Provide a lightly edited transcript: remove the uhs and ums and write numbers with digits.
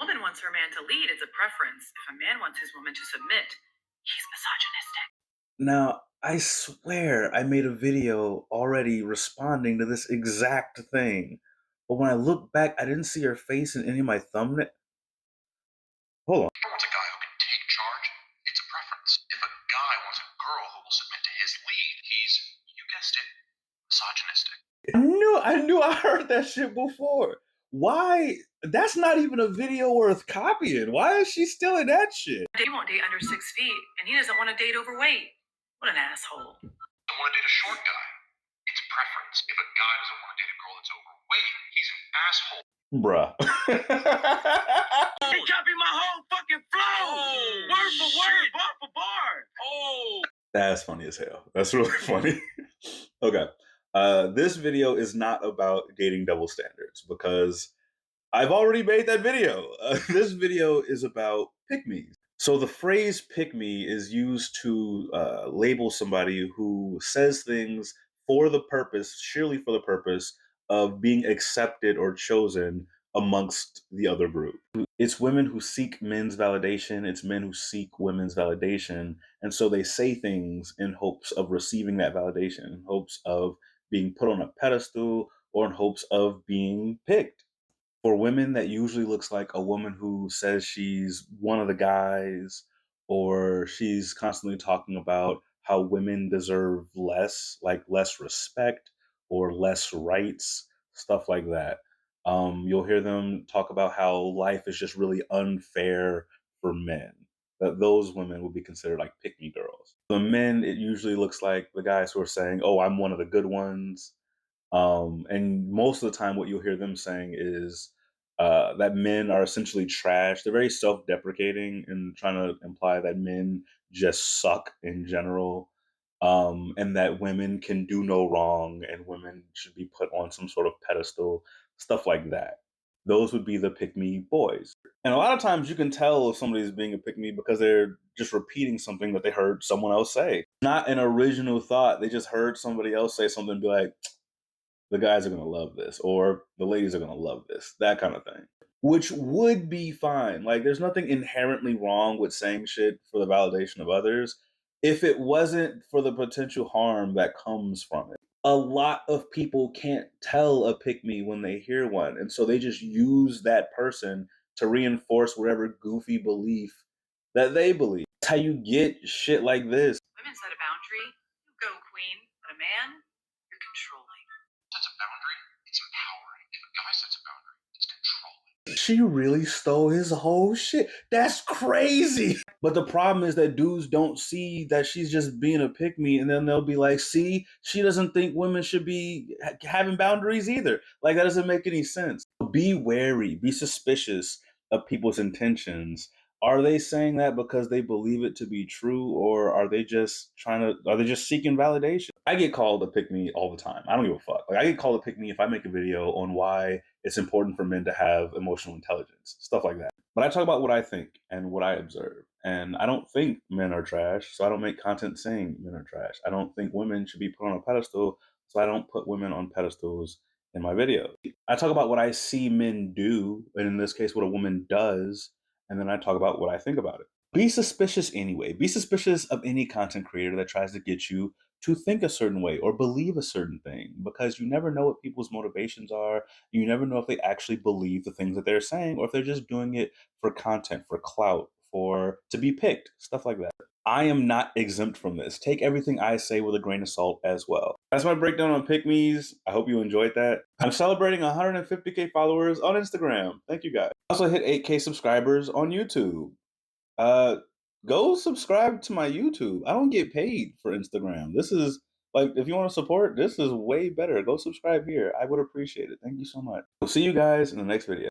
woman wants her man to lead, it's a preference. If a man wants his woman to submit, he's misogynistic. Now, I swear I made a video already responding to this exact thing. But when I look back, I didn't see her face in any of my thumbnail. Hold on. If a girl wants a guy who can take charge, it's a preference. If a guy wants a girl who will submit to his lead, he's, you guessed it, misogynistic. I knew I heard that shit before. Why? That's not even a video worth copying. Why is she still in that shit? He won't date under 6 feet, and he doesn't want to date overweight. What an asshole. Doesn't want to date a short guy. It's preference. If a guy doesn't want to date a girl that's overweight, he's an asshole. Bruh. He copied my whole fucking flow. Word for word, bar for bar. That's funny as hell. That's really funny. Okay. This video is not about dating double standards because I've already made that video. This video is about pick-me's. So the phrase pick-me is used to label somebody who says things for the purpose, surely for the purpose, of being accepted or chosen amongst the other group. It's women who seek men's validation. It's men who seek women's validation. And so they say things in hopes of receiving that validation, in hopes of being put on a pedestal, or in hopes of being picked. For women, that usually looks like a woman who says she's one of the guys, or she's constantly talking about how women deserve less, like less respect or less rights, stuff like that. You'll hear them talk about how life is just really unfair for men. That those women would be considered like pick-me girls. The men, it usually looks like the guys who are saying, "Oh, I'm one of the good ones." And most of the time, what you'll hear them saying is that men are essentially trash. They're very self-deprecating and trying to imply that men just suck in general, and that women can do no wrong and women should be put on some sort of pedestal, stuff like that. Those would be the pick-me boys. And a lot of times you can tell if somebody's being a pick-me because they're just repeating something that they heard someone else say. Not an original thought. They just heard somebody else say something and be like, the guys are going to love this, or the ladies are going to love this, that kind of thing, which would be fine. Like, there's nothing inherently wrong with saying shit for the validation of others if it wasn't for the potential harm that comes from it. A lot of people can't tell a pick-me when they hear one, and so they just use that person to reinforce whatever goofy belief that they believe. That's how you get shit like this. Women set a boundary, you go, queen. But a man, you're controlling. Sets a boundary, it's empowering. If a guy sets a boundary, it's controlling. She really stole his whole shit. That's crazy. But the problem is that dudes don't see that she's just being a pick-me, and then they'll be like, see, she doesn't think women should be having boundaries either. Like, that doesn't make any sense. Be wary, be suspicious of people's intentions. Are they saying that because they believe it to be true, or are they just seeking validation? I get called a pick-me all the time. I don't give a fuck. Like, I get called a pick-me if I make a video on why it's important for men to have emotional intelligence, stuff like that. But I talk about what I think and what I observe. And I don't think men are trash, so I don't make content saying men are trash. I don't think women should be put on a pedestal, so I don't put women on pedestals in my videos. I talk about what I see men do, and in this case, what a woman does, and then I talk about what I think about it. Be suspicious anyway. Be suspicious of any content creator that tries to get you to think a certain way or believe a certain thing, because you never know what people's motivations are. You never know if they actually believe the things that they're saying, or if they're just doing it for content, for clout, for to be picked, stuff like that. I am not exempt from this. Take everything I say with a grain of salt as well. That's my breakdown on pick-me's. I hope you enjoyed that. I'm celebrating 150K followers on Instagram. Thank you guys. I also hit 8K subscribers on YouTube. Go subscribe to my YouTube. I don't get paid for Instagram. This is like, if you want to support, this is way better. Go subscribe here. I would appreciate it. Thank you so much. We'll see you guys in the next video.